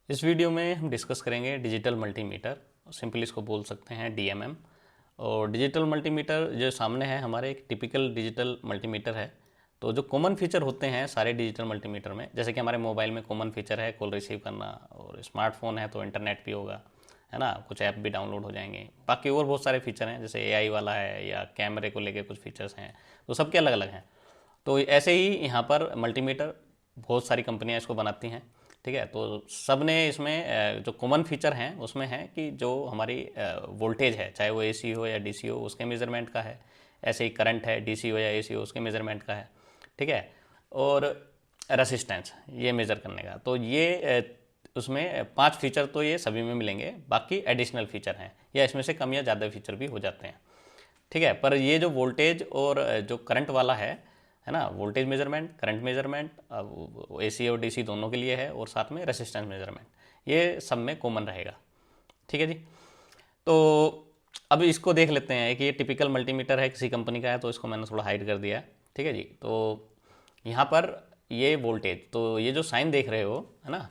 इस वीडियो में हम डिस्कस करेंगे डिजिटल मल्टीमीटर, सिंपली इसको बोल सकते हैं डीएमएम। और डिजिटल मल्टीमीटर जो सामने है हमारे एक टिपिकल डिजिटल मल्टीमीटर है। तो जो कॉमन फीचर होते हैं सारे डिजिटल मल्टीमीटर में, जैसे कि हमारे मोबाइल में कॉमन फीचर है कॉल रिसीव करना, और स्मार्टफोन है तो इंटरनेट भी होगा, है ना, कुछ ऐप भी डाउनलोड हो जाएंगे। बाकी और बहुत सारे फीचर हैं, जैसे एआई वाला है या कैमरे को लेके कुछ फीचर्स हैं, तो सबके अलग अलग हैं। तो ऐसे ही यहाँ पर मल्टीमीटर बहुत सारी कंपनियाँ इसको बनाती हैं, ठीक है। तो सब ने इसमें जो कॉमन फीचर हैं उसमें है कि जो हमारी वोल्टेज है, चाहे वो एसी हो या डीसी हो, उसके मेज़रमेंट का है। ऐसे ही करंट है, डीसी हो या एसी हो, उसके मेज़रमेंट का है, ठीक है। और रेसिस्टेंस ये मेज़र करने का, तो ये उसमें 5 फीचर तो ये सभी में मिलेंगे। बाकी एडिशनल फीचर हैं या इसमें से कम या ज़्यादा फीचर भी हो जाते हैं, ठीक है। पर ये जो वोल्टेज और जो करंट वाला है ना, voltage measurement, current measurement, AC और डीसी दोनों के लिए है, और साथ में रेसिस्टेंस मेजरमेंट, ये सब में कॉमन रहेगा, ठीक है जी। तो अब इसको देख लेते हैं कि ये टिपिकल मल्टीमीटर है, किसी कंपनी का है, तो इसको मैंने थोड़ा हाइड कर दिया है, ठीक है जी। तो यहाँ पर ये वोल्टेज, तो ये जो साइन देख रहे हो, है ना,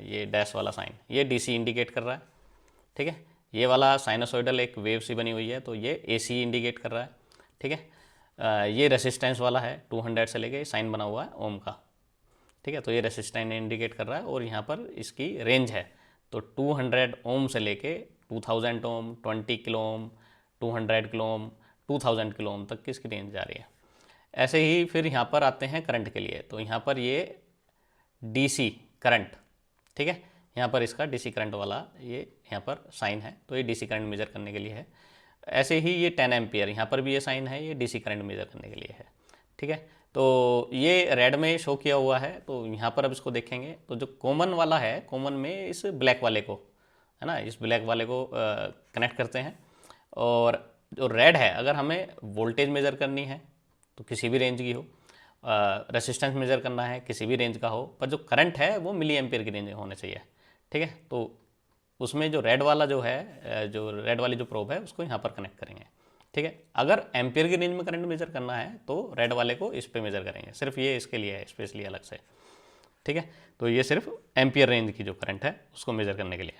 ये डैश वाला साइन, ये डीसी इंडिकेट कर रहा है, ठीक है। ये वाला साइनोसॉइडल एक वेव सी बनी हुई है, तो ये एसी इंडिकेट कर रहा है, ठीक है। ये रेसिस्टेंस वाला है, 200 से लेके साइन बना हुआ है ओम का, ठीक है। तो ये रेसिस्टेंस इंडिकेट कर रहा है, और यहाँ पर इसकी रेंज है, तो 200 ओम से लेके 2000 ओम, 20 kilo ohm, 200 kilo ohm, 2000 kilo ohm तक की इसकी रेंज जा रही है। ऐसे ही फिर यहाँ पर आते हैं करंट के लिए, तो यहाँ पर ये डीसी करंट, ठीक है। यहाँ पर इसका डीसी करंट वाला ये यहाँ पर साइन है, तो ये डीसी करंट मेजर करने के लिए है। ऐसे ही ये 10 एम्पियर, यहाँ पर भी ये साइन है, ये डीसी करंट मेजर करने के लिए है, ठीक है। तो ये रेड में शो किया हुआ है, तो यहाँ पर अब इसको देखेंगे, तो जो कॉमन वाला है, कॉमन में इस ब्लैक वाले को, है ना, इस ब्लैक वाले को कनेक्ट करते हैं। और जो रेड है, अगर हमें वोल्टेज मेज़र करनी है तो किसी भी रेंज की हो, रेसिस्टेंस मेज़र करना है किसी भी रेंज का हो, पर जो करंट है वो मिली एम्पियर की रेंज में होने चाहिए, ठीक है। तो उसमें जो रेड वाला जो है, जो रेड वाली जो प्रोब है, उसको यहाँ पर कनेक्ट करेंगे, ठीक है। अगर एम्पियर की रेंज में करंट मेजर करना है तो रेड वाले को इस पे मेजर करेंगे, सिर्फ ये इसके लिए है स्पेशली अलग से, ठीक है। तो ये सिर्फ एम्पियर रेंज की जो करंट है उसको मेजर करने के लिए,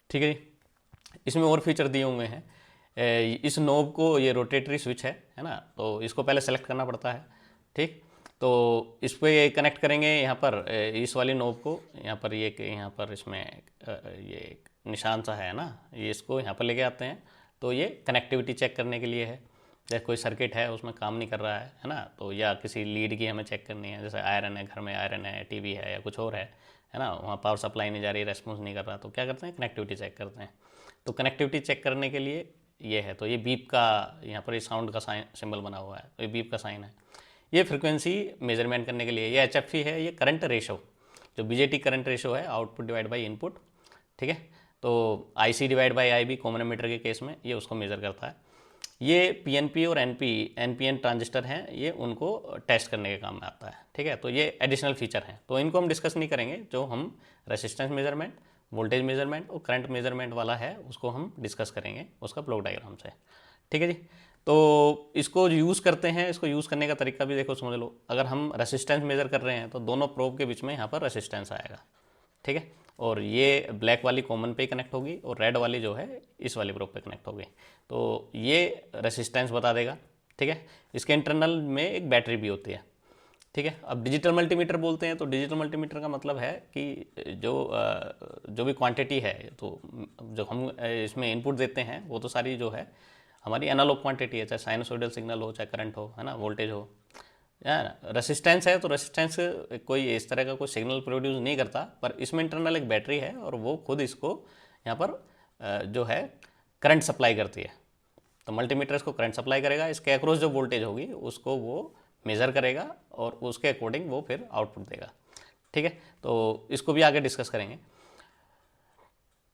ठीक है जी। इसमें और फीचर दिए हुए हैं। इस नोब को, ये रोटेटरी स्विच है ना, तो इसको पहले सेलेक्ट करना पड़ता है, ठीक। तो इस पर ये कनेक्ट करेंगे यहाँ पर, इस वाली नोब को, यहाँ पर ये यहाँ पर इसमें ये एक निशान सा है ना, ये इसको यहाँ पर लेके आते हैं। तो ये कनेक्टिविटी चेक करने के लिए है, जैसे कोई सर्किट है उसमें काम नहीं कर रहा है ना, तो या किसी लीड की हमें चेक करनी है, जैसे आयरन है, घर में आयरन है, टीवी है या कुछ और है ना, वहाँ पावर सप्लाई नहीं जा रही, रेस्पॉन्स नहीं कर रहा, तो क्या करते हैं, कनेक्टिविटी चेक करते हैं। तो कनेक्टिविटी चेक करने के लिए ये है, तो ये बीप का, यहाँ पर ये साउंड का साइन सिंबल बना हुआ है, तो ये बीप का साइन है। ये फ्रिक्वेंसी मेजरमेंट करने के लिए, ये एचएफई है, ये करंट रेशो, जो बीजेटी करंट रेशो है, आउटपुट डिवाइड बाय इनपुट, ठीक है। तो IC divide by IB common ammeter के केस में ये उसको मेज़र करता है। ये पीएनपी और एनपीएन ट्रांजिस्टर हैं, ये उनको टेस्ट करने के काम में आता है, ठीक है। तो ये एडिशनल फीचर हैं, तो इनको हम डिस्कस नहीं करेंगे। जो हम रेसिस्टेंस मेजरमेंट, वोल्टेज मेजरमेंट और करंट मेजरमेंट वाला है उसको हम डिस्कस करेंगे उसका ब्लॉक डायग्राम से, ठीक है जी। तो इसको यूज़ करते हैं, इसको यूज़ करने का तरीका भी देखो, समझ लो। अगर हम रेसिस्टेंस मेज़र कर रहे हैं तो दोनों प्रोब के बीच में यहाँ पर रेसिस्टेंस आएगा, ठीक है। और ये ब्लैक वाली कॉमन पे कनेक्ट होगी, और रेड वाली जो है इस वाली प्रोब पे कनेक्ट होगी, तो ये रेसिस्टेंस बता देगा, ठीक है। इसके इंटरनल में एक बैटरी भी होती है, ठीक है। अब डिजिटल मल्टीमीटर बोलते हैं, तो डिजिटल मल्टीमीटर का मतलब है कि जो भी क्वांटिटी है, तो जो हम इसमें इनपुट देते हैं वो तो सारी जो है हमारी एनालॉग क्वांटिटी है, चाहे साइनसोइडल सिग्नल हो, चाहे करंट हो, है ना, वोल्टेज हो, या रेसिस्टेंस है, तो रेसिस्टेंस कोई इस तरह का कोई सिग्नल प्रोड्यूस नहीं करता, पर इसमें इंटरनल एक बैटरी है, और वो खुद इसको यहाँ पर जो है करंट सप्लाई करती है। तो मल्टीमीटर इसको करंट सप्लाई करेगा, इसके अक्रॉस जो वोल्टेज होगी उसको वो मेज़र करेगा, और उसके अकॉर्डिंग वो फिर आउटपुट देगा, ठीक है। तो इसको भी आगे डिस्कस करेंगे,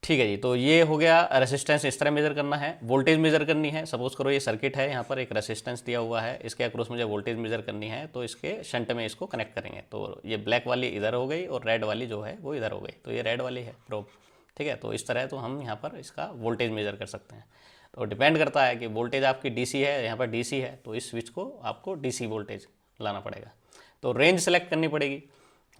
ठीक है जी। तो ये हो गया रेसिस्टेंस, इस तरह मेजर करना है। वोल्टेज मेजर करनी है, सपोज करो ये सर्किट है, यहाँ पर एक रेसिस्टेंस दिया हुआ है, इसके अक्रॉस मुझे वोल्टेज मेजर करनी है, तो इसके शंट में इसको कनेक्ट करेंगे। तो ये ब्लैक वाली इधर हो गई और रेड वाली जो है वो इधर हो गई, तो ये रेड वाली है प्रोब, ठीक है। तो इस तरह तो हम यहाँ पर इसका वोल्टेज मेजर कर सकते हैं। तो डिपेंड करता है कि वोल्टेज आपकी डीसी है, यहाँ पर डीसी है, तो इस स्विच को आपको डीसी वोल्टेज लाना पड़ेगा। तो रेंज सेलेक्ट करनी पड़ेगी,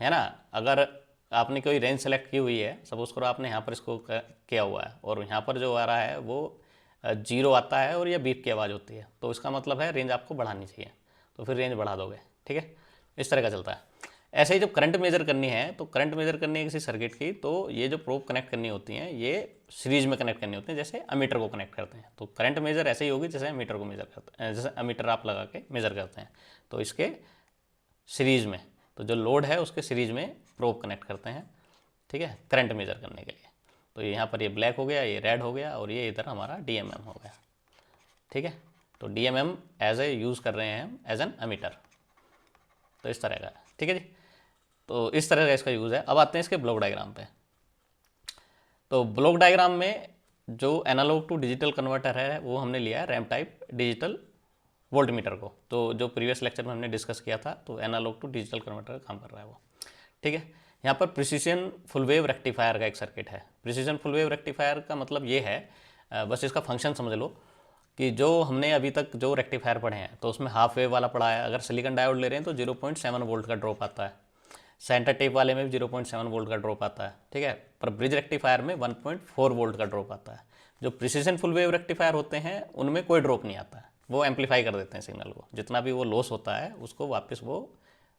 है ना। अगर आपने कोई रेंज सेलेक्ट की हुई है, सपोज करो आपने यहाँ पर इसको किया हुआ है और यहाँ पर जो आ रहा है वो 0 आता है और ये बीप की आवाज़ होती है, तो इसका मतलब है रेंज आपको बढ़ानी चाहिए, तो फिर रेंज बढ़ा दोगे। ठीक है, इस तरह का चलता है। ऐसे ही जब करंट मेजर करनी है, तो करंट मेजर करनी है किसी सर्किट की, तो ये जो प्रोब कनेक्ट करनी होती हैं ये सीरीज में कनेक्ट करनी होती हैं, जैसे अमीटर को कनेक्ट करते हैं। तो करंट मेजर ऐसे ही होगी जैसे अमीटर को मेजर करते हैं, जैसे अमीटर आप लगा के मेजर करते हैं, तो इसके सीरीज में, तो जो लोड है उसके सीरीज में प्रोब कनेक्ट करते हैं। ठीक है, करंट मेजर करने के लिए। तो यहाँ पर ये ब्लैक हो गया, ये रेड हो गया और ये इधर हमारा DMM हो गया। ठीक है, तो DMM एज ए यूज़ कर रहे हैं हम एज एन अमीटर, तो इस तरह का। ठीक है जी, तो इस तरह का इसका यूज़ है। अब आते हैं इसके ब्लॉक डायग्राम पे। तो ब्लॉक डायग्राम में जो एनालॉग टू डिजिटल कन्वर्टर है वो हमने लिया है रैम टाइप डिजिटल वोल्टमीटर को, तो जो प्रीवियस लेक्चर में हमने डिस्कस किया था, तो एनालॉग टू डिजिटल कन्वर्टर का काम कर रहा है वो। ठीक है, यहाँ पर प्रिसीजन फुल वेव रेक्टिफायर का एक सर्किट है। प्रिसीजन फुल वेव रेक्टिफायर का मतलब ये है, बस इसका फंक्शन समझ लो कि जो हमने अभी तक जो रेक्टिफायर पढ़े हैं तो उसमें हाफ वेव वाला पढ़ा है। अगर सिलिकॉन डायोड ले रहे हैं तो 0.7 वोल्ट का ड्रॉप आता है, सेंटर टेप वाले में भी 0.7 वोल्ट का ड्रॉप आता है। ठीक है, पर ब्रिज रेक्टिफायर में 1.4 वोल्ट का ड्रॉप आता है। जो प्रिसीजन फुल वेव रेक्टिफायर होते हैं उनमें कोई ड्रॉप नहीं आता है, वो एम्पलीफाई कर देते हैं सिग्नल को, जितना भी वो लॉस होता है उसको वापस वो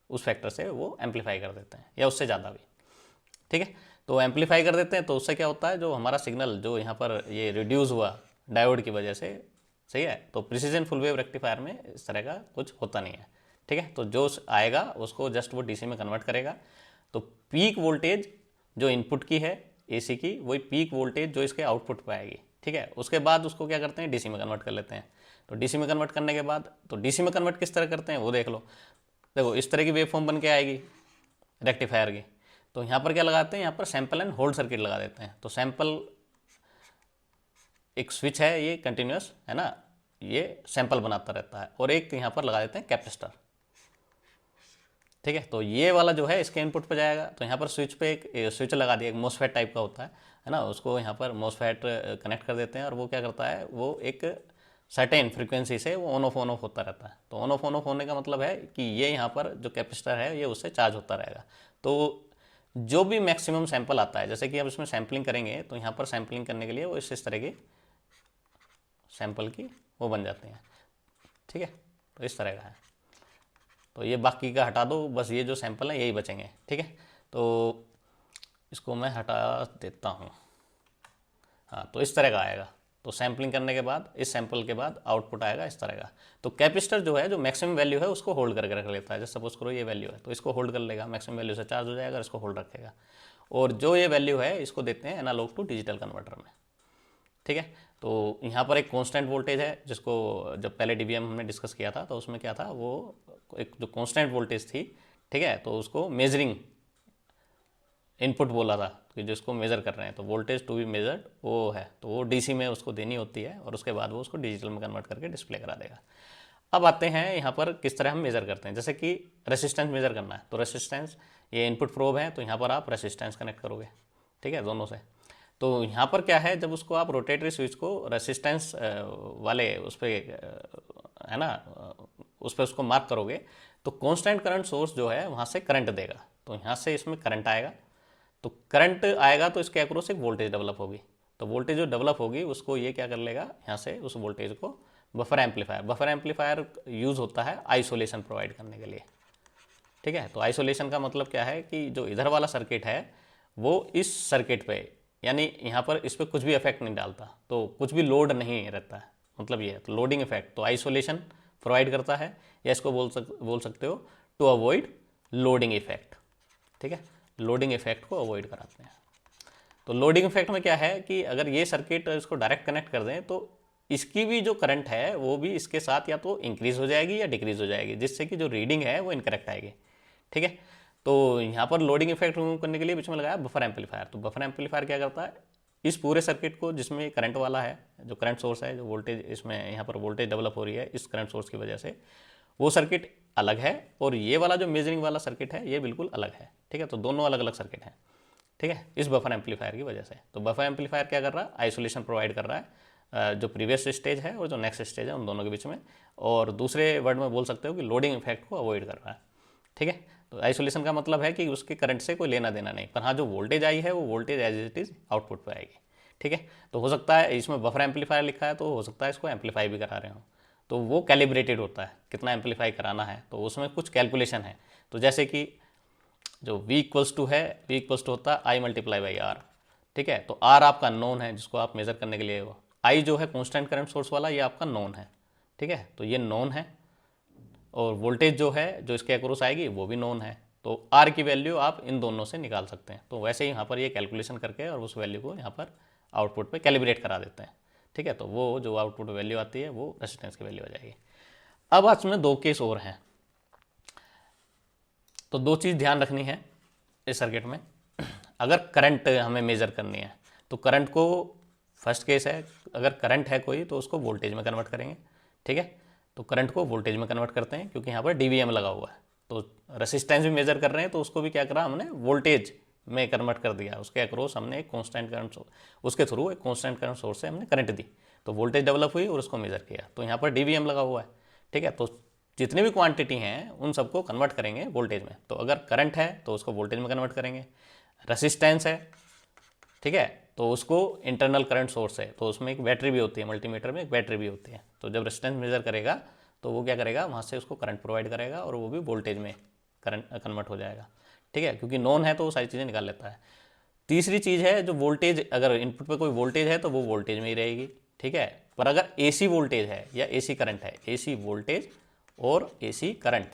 उस फैक्टर से वो एम्पलीफाई कर देते हैं, या उससे ज़्यादा भी। ठीक है, तो एम्पलीफाई कर देते हैं, तो उससे क्या होता है, जो हमारा सिग्नल जो यहाँ पर ये रिड्यूस हुआ डायोड की वजह से, सही है, तो प्रिसीजन फुल वेव रेक्टिफायर में इस तरह का कुछ होता नहीं है। ठीक है, तो जो आएगा उसको जस्ट वो DC में कन्वर्ट करेगा। तो पीक वोल्टेज जो इनपुट की है AC की, वही पीक वोल्टेज जो इसके आउटपुट पे आएगी। ठीक है, उसके बाद उसको क्या करते हैं, DC में कन्वर्ट कर लेते हैं। तो DC में कन्वर्ट करने के बाद, तो DC में कन्वर्ट किस तरह करते हैं वो देख लो। देखो इस तरह की वेव फॉर्म बन के आएगी रेक्टिफायर की, तो यहाँ पर क्या लगाते हैं, यहाँ पर सैंपल एंड होल्ड सर्किट लगा देते हैं। तो सैंपल एक स्विच है, ये कंटिन्यूस है ना, ये सैंपल बनाता रहता है, और एक यहाँ पर लगा देते हैं कैपेसिटर। ठीक है, तो ये वाला जो है इसके इनपुट पर जाएगा। तो यहाँ पर स्विच पे एक स्विच लगा दिया, एक मोसफेट टाइप का होता है ना, उसको यहाँ पर मोसफेट कनेक्ट कर देते हैं, और वो क्या करता है, वो एक सर्टेन फ्रीक्वेंसी से वो ऑन ऑफ होता रहता है। तो ऑन ऑफ होने का मतलब है कि ये यहाँ पर जो कैपेसिटर है ये उससे चार्ज होता रहेगा। तो जो भी मैक्सिमम सैंपल आता है, जैसे कि अब इसमें सैम्पलिंग करेंगे, तो यहाँ पर सैम्पलिंग करने के लिए वो इस तरह की सैंपल की वो बन जाते हैं। ठीक है, तो इस तरह का है। तो ये बाकी का हटा दो, बस ये जो सैंपल है यही बचेंगे। ठीक है, तो इसको मैं हटा देता हूँ। हाँ, तो इस तरह का आएगा। तो सैम्पलिंग करने के बाद इस सैंपल के बाद आउटपुट आएगा इस तरह का। तो कैपेसिटर जो है, जो मैक्सिमम वैल्यू है उसको होल्ड करके रख लेता है। जैसे सपोज करो ये वैल्यू है, तो इसको होल्ड कर लेगा, मैक्सिमम वैल्यू से चार्ज हो जाएगा, इसको होल्ड रखेगा। और जो ये वैल्यू है इसको देते हैं एनालॉग टू डिजिटल कन्वर्टर में। ठीक है, तो यहाँ पर एक कांस्टेंट वोल्टेज है, जिसको जब पहले DBM हमने डिस्कस किया था तो उसमें क्या था, वो एक जो कांस्टेंट वोल्टेज थी। ठीक है, तो उसको मेजरिंग इनपुट बोला था कि जिसको मेज़र कर रहे हैं, तो वोल्टेज टू बी मेजर्ड वो है, तो वो DC में उसको देनी होती है, और उसके बाद वो उसको डिजिटल में कन्वर्ट करके डिस्प्ले करा देगा। अब आते हैं यहाँ पर किस तरह हम मेज़र करते हैं। जैसे कि रेसिस्टेंस मेज़र करना है, तो रेसिस्टेंस ये इनपुट प्रोब है, तो यहाँ पर आप रेसिस्टेंस कनेक्ट करोगे। ठीक है, दोनों से। तो यहाँ पर क्या है, जब उसको आप रोटेटरी स्विच को रेसिस्टेंस वाले उस पर है ना, उस पर उसको मार्क करोगे, तो कांस्टेंट करंट सोर्स जो है वहाँ से करंट देगा। तो यहाँ से इसमें करंट आएगा, तो करंट आएगा तो इसके अक्रॉस एक वोल्टेज डेवलप होगी। तो वोल्टेज जो डेवलप होगी उसको ये क्या कर लेगा, यहाँ से उस वोल्टेज को बफर एम्पलीफायर यूज़ होता है आइसोलेशन प्रोवाइड करने के लिए। ठीक है, तो आइसोलेशन का मतलब क्या है कि जो इधर वाला सर्किट है वो इस सर्किट पे, यानी यहाँ पर इस पर कुछ भी इफेक्ट नहीं डालता, तो कुछ भी लोड नहीं रहता है, मतलब ये है। तो लोडिंग इफेक्ट, तो आइसोलेशन प्रोवाइड करता है, या इसको बोल सकते हो टू अवॉइड लोडिंग इफेक्ट। ठीक है, लोडिंग इफेक्ट को अवॉइड कराते हैं। तो लोडिंग इफेक्ट में क्या है कि अगर ये सर्किट इसको डायरेक्ट कनेक्ट कर दें, तो इसकी भी जो करंट है वो भी इसके साथ या तो इंक्रीज हो जाएगी या डिक्रीज हो जाएगी, जिससे कि जो रीडिंग है वो इनकरेक्ट आएगी। ठीक है, तो यहाँ पर लोडिंग इफेक्ट रिमूव करने के लिए बीच में लगाया बफर एम्पलीफायर। तो बफर एम्पलीफायर क्या करता है, इस पूरे सर्किट को जिसमें करंट वाला है, जो करंट सोर्स है, जो वोल्टेज इसमें यहाँ पर वोल्टेज डेवलप हो रही है इस करंट सोर्स की वजह से, वो सर्किट अलग है, और ये वाला जो मेजरिंग वाला सर्किट है ये बिल्कुल अलग है। ठीक है, तो दोनों अलग अलग सर्किट हैं। ठीक है, इस बफर एम्पलीफायर की वजह से। तो बफर एम्पलीफायर क्या कर रहा है, आइसोलेशन प्रोवाइड कर रहा है जो प्रीवियस स्टेज है और जो नेक्स्ट स्टेज है उन दोनों के बीच में, और दूसरे वर्ड में बोल सकते हो कि लोडिंग इफेक्ट को अवॉइड कर रहा है। ठीक है, तो आइसोलेशन का मतलब है कि उसके करंट से कोई लेना देना नहीं, पर हाँ जो वोल्टेज आई है वो voltage as it is output पे आएगी। ठीक है, तो हो सकता है इसमें बफर एम्पलीफायर लिखा है तो हो सकता है इसको एम्पलीफाई भी करा रहे हो, तो वो कैलिब्रेटेड होता है कितना एम्पलीफाई कराना है, तो उसमें कुछ कैलकुलेशन है। तो जैसे कि जो V इक्वल्स टू है, V इक्वल्स टू होता है I मल्टीप्लाई बाई R। ठीक है, तो R आपका नोन है जिसको आप मेज़र करने के लिए हो, I जो है कॉन्स्टेंट करंट सोर्स वाला ये आपका नोन है। ठीक है, तो ये नोन है, और वोल्टेज जो है जो इसके अक्रॉस आएगी वो भी नोन है, तो R की वैल्यू आप इन दोनों से निकाल सकते हैं। तो वैसे ही यहाँ पर ये कैलकुलेशन करके और उस वैल्यू को यहाँ पर आउटपुट पे कैलिब्रेट करा देते हैं। ठीक है, तो वो जो आउटपुट वैल्यू आती है वो रेजिस्टेंस की वैल्यू आ जाएगी। अब आज में दो केस और हैं, तो दो चीज़ ध्यान रखनी है इस सर्किट में। अगर करंट हमें मेज़र करनी है तो करंट को, फर्स्ट केस है अगर करंट है कोई तो उसको वोल्टेज में कन्वर्ट करेंगे। ठीक है, तो करंट को वोल्टेज में कन्वर्ट करते हैं क्योंकि यहाँ पर डीवीएम लगा हुआ है, तो रेसिस्टेंस भी मेज़र कर रहे हैं तो उसको भी क्या करा हमने वोल्टेज में कन्वर्ट कर दिया, उसके अक्रॉस हमने एक कांस्टेंट करंट, उसके थ्रू एक कांस्टेंट करंट सोर्स से हमने करंट दी, तो वोल्टेज डेवलप हुई और उसको मेज़र किया, तो यहाँ पर डीवीएम लगा हुआ है। ठीक है, तो जितनी भी क्वांटिटी हैं उन सबको कन्वर्ट करेंगे वोल्टेज में। तो अगर करंट है तो उसको वोल्टेज में कन्वर्ट करेंगे, रेसिस्टेंस है, ठीक है, तो उसको इंटरनल करंट सोर्स है, तो उसमें एक बैटरी भी होती है, मल्टीमीटर में एक बैटरी भी होती है, तो जब रेसिस्टेंस मेजर करेगा तो वो क्या करेगा वहाँ से उसको करंट प्रोवाइड करेगा और वो भी वोल्टेज में करंट कन्वर्ट हो जाएगा। ठीक है, क्योंकि नॉन है तो वो सारी चीज़ें निकाल लेता है। तीसरी चीज़ है जो वोल्टेज, अगर इनपुट पे कोई वोल्टेज है तो वो वोल्टेज में ही रहेगी। ठीक है, पर अगर एसी वोल्टेज है या एसी करंट है, एसी वोल्टेज और एसी करंट,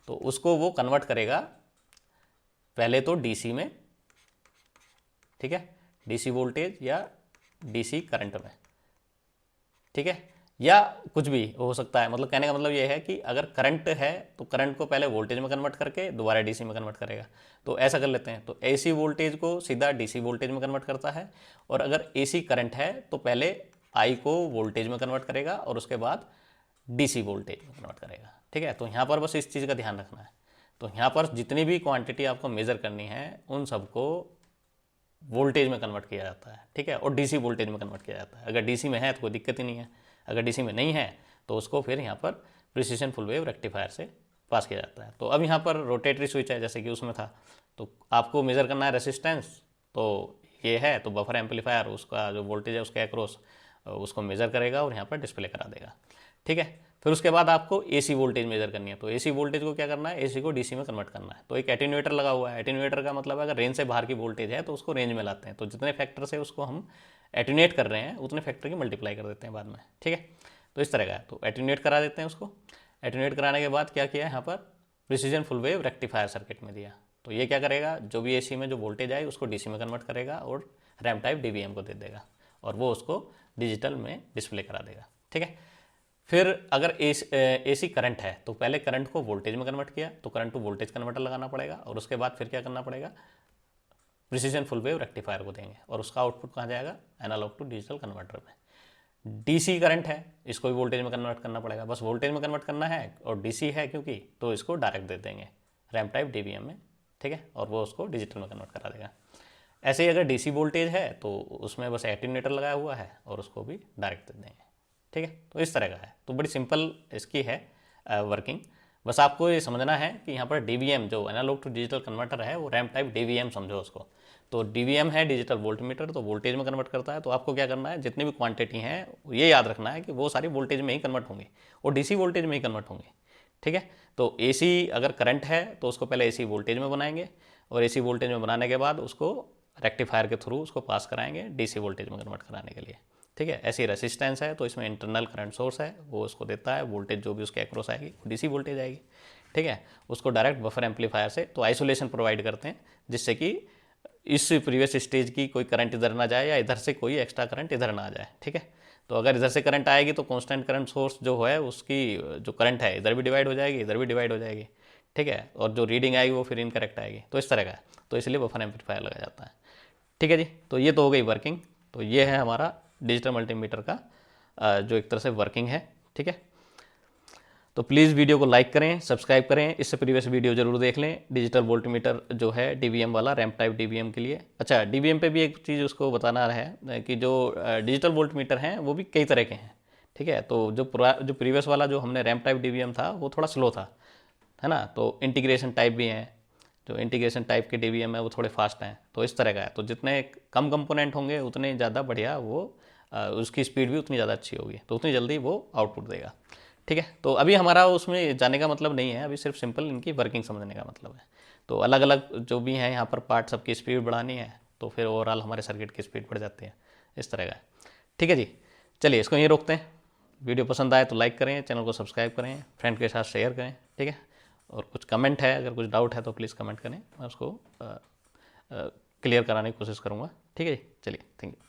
तो उसको वो कन्वर्ट करेगा पहले तो डीसी में। ठीक है, डीसी वोल्टेज या डीसी करंट में। ठीक है, या कुछ भी हो सकता है, मतलब कहने का मतलब ये है कि अगर करंट है तो करंट को पहले वोल्टेज में कन्वर्ट करके दोबारा डीसी में कन्वर्ट करेगा। तो ऐसा कर लेते हैं, तो एसी वोल्टेज को सीधा डीसी वोल्टेज में कन्वर्ट करता है, और अगर एसी करंट है तो पहले आई को वोल्टेज में कन्वर्ट करेगा और उसके बाद डीसी वोल्टेज में कन्वर्ट करेगा। ठीक है, तो यहाँ पर बस इस चीज़ का ध्यान रखना है। तो यहाँ पर जितनी भी क्वांटिटी आपको मेज़र करनी है उन सबको वोल्टेज में कन्वर्ट किया जाता है। ठीक है, और डीसी वोल्टेज में कन्वर्ट किया जाता है। अगर डीसी में है तो कोई दिक्कत ही नहीं है, अगर डीसी में नहीं है तो उसको फिर यहाँ पर प्रिसीजन फुल वेव रेक्टिफायर से पास किया जाता है। तो अब यहाँ पर रोटेटरी स्विच है जैसे कि उसमें था, तो आपको मेज़र करना है रेसिस्टेंस, तो ये है, तो बफर एम्पलीफायर उसका जो वोल्टेज है उसके अक्रॉस उसको मेज़र करेगा और यहाँ पर डिस्प्ले करा देगा। ठीक है, फिर उसके बाद आपको एसी वोल्टेज मेज़र करनी है, तो एसी वोल्टेज को क्या करना है, एसी को डीसी में कन्वर्ट करना है। तो एक एटेन्यूएटर लगा हुआ है, एटेन्यूएटर का मतलब है अगर रेंज से बाहर की वोल्टेज है तो उसको रेंज में लाते हैं, तो जितने फैक्टर से उसको हम एटेन्यूएट कर रहे हैं उतने फैक्टर की मल्टीप्लाई कर देते हैं बाद में। ठीक है, तो इस तरह का है, तो एटेन्यूएट करा देते हैं उसको। एटेन्यूएट कराने के बाद क्या किया यहाँ पर precision full wave rectifier circuit में दिया, तो ये क्या करेगा, जो भी एसी में जो वोल्टेज आए उसको डीसी में कन्वर्ट करेगा और रैम्प टाइप डीवीएम को दे देगा और वो उसको डिजिटल में डिस्प्ले करा देगा। ठीक है, फिर अगर एसी करंट है तो पहले करंट को वोल्टेज में कन्वर्ट किया, तो करंट टू वोल्टेज कन्वर्टर लगाना पड़ेगा और उसके बाद फिर क्या करना पड़ेगा, प्रिसीजन फुल वेव रेक्टिफायर को देंगे और उसका आउटपुट कहाँ जाएगा, एनालॉग टू डिजिटल कन्वर्टर में। डीसी करंट है, इसको भी वोल्टेज में कन्वर्ट करना पड़ेगा, बस वोल्टेज में कन्वर्ट करना है और डीसी है क्योंकि, तो इसको डायरेक्ट दे देंगे रैम्प टाइप डीवीएम में। ठीक है, और वो उसको डिजिटल में कन्वर्ट करा देगा। ऐसे ही अगर डीसी वोल्टेज है तो उसमें बस एटेन्यूएटर लगाया हुआ है और उसको भी डायरेक्ट दे देंगे। ठीक है, तो इस तरह का है, तो बड़ी सिंपल इसकी है वर्किंग। बस आपको ये समझना है कि यहाँ पर डीवीएम जो एनालॉग टू डिजिटल कन्वर्टर है वो रैम्प टाइप डीवीएम समझो उसको। तो डीवीएम है डिजिटल वोल्टमीटर, तो वोल्टेज में कन्वर्ट करता है। तो आपको क्या करना है, जितनी भी क्वांटिटी हैं ये याद रखना है कि वो सारी वोल्टेज में ही कन्वर्ट होंगी और डीसी वोल्टेज में ही कन्वर्ट होंगी। ठीक है, तो एसी अगर करंट है तो उसको पहले एसी वोल्टेज में बनाएंगे और एसी वोल्टेज में बनाने के बाद उसको रेक्टिफायर के थ्रू उसको पास कराएंगे डीसी वोल्टेज में कन्वर्ट कराने के लिए। ठीक है, ऐसी रेसिस्टेंस है तो इसमें इंटरनल करंट सोर्स है, वो उसको देता है वोल्टेज, जो भी उसके अक्रॉस आएगी वो डीसी वोल्टेज आएगी। ठीक है, उसको डायरेक्ट बफर एम्पलीफायर से तो आइसोलेशन प्रोवाइड करते हैं जिससे कि इस प्रीवियस स्टेज की कोई करंट इधर ना जाए या इधर से कोई एक्स्ट्रा करंट इधर ना आ जाए। ठीक है, तो अगर इधर से करंट आएगी तो कांस्टेंट करंट सोर्स जो है उसकी जो करंट है इधर भी डिवाइड हो जाएगी, इधर भी डिवाइड हो जाएगी। ठीक है, और जो रीडिंग आएगी वो फिर इनकरेक्ट आएगी, तो इस तरह का है, तो इसलिए बफर एम्पलीफायर लगा जाता है। ठीक है जी, तो ये तो हो गई वर्किंग। तो ये है हमारा डिजिटल मल्टीमीटर का जो एक तरह से वर्किंग है। ठीक है, तो प्लीज़ वीडियो को लाइक करें, सब्सक्राइब करें, इससे प्रीवियस वीडियो जरूर देख लें। डिजिटल वोल्टमीटर जो है डीवीएम वाला, रैम्प टाइप डीवीएम के लिए। अच्छा, डीवीएम पे भी एक चीज़ उसको बताना है कि जो डिजिटल वोल्टमीटर हैं वो भी कई तरह के हैं। ठीक है, तो जो प्रीवियस वाला जो हमने रैम्प टाइप डीवीएम था वो थोड़ा स्लो था, है ना, तो इंटीग्रेशन टाइप भी हैं, जो इंटीग्रेशन टाइप के DVM है वो थोड़े फास्ट हैं, तो इस तरह का है। तो जितने कम कंपोनेंट होंगे उतने ज़्यादा बढ़िया वो उसकी स्पीड भी उतनी ज़्यादा अच्छी होगी, तो उतनी जल्दी वो आउटपुट देगा। ठीक है, तो अभी हमारा उसमें जाने का मतलब नहीं है, अभी सिर्फ सिंपल इनकी वर्किंग समझने का मतलब है। तो अलग अलग जो भी हैं यहाँ पर पार्ट, सबकी स्पीड बढ़ानी है तो फिर ओवरऑल हमारे सर्किट की स्पीड बढ़ जाती है, इस तरह का है। ठीक है जी, चलिए इसको यहीं रोकते हैं। वीडियो पसंद आए तो लाइक करें, चैनल को सब्सक्राइब करें, फ्रेंड के साथ शेयर करें। ठीक है, और कुछ कमेंट है, अगर कुछ डाउट है तो प्लीज़ कमेंट करें, मैं उसको क्लियर कराने की कोशिश करूँगा। ठीक है जी, चलिए, थैंक यू।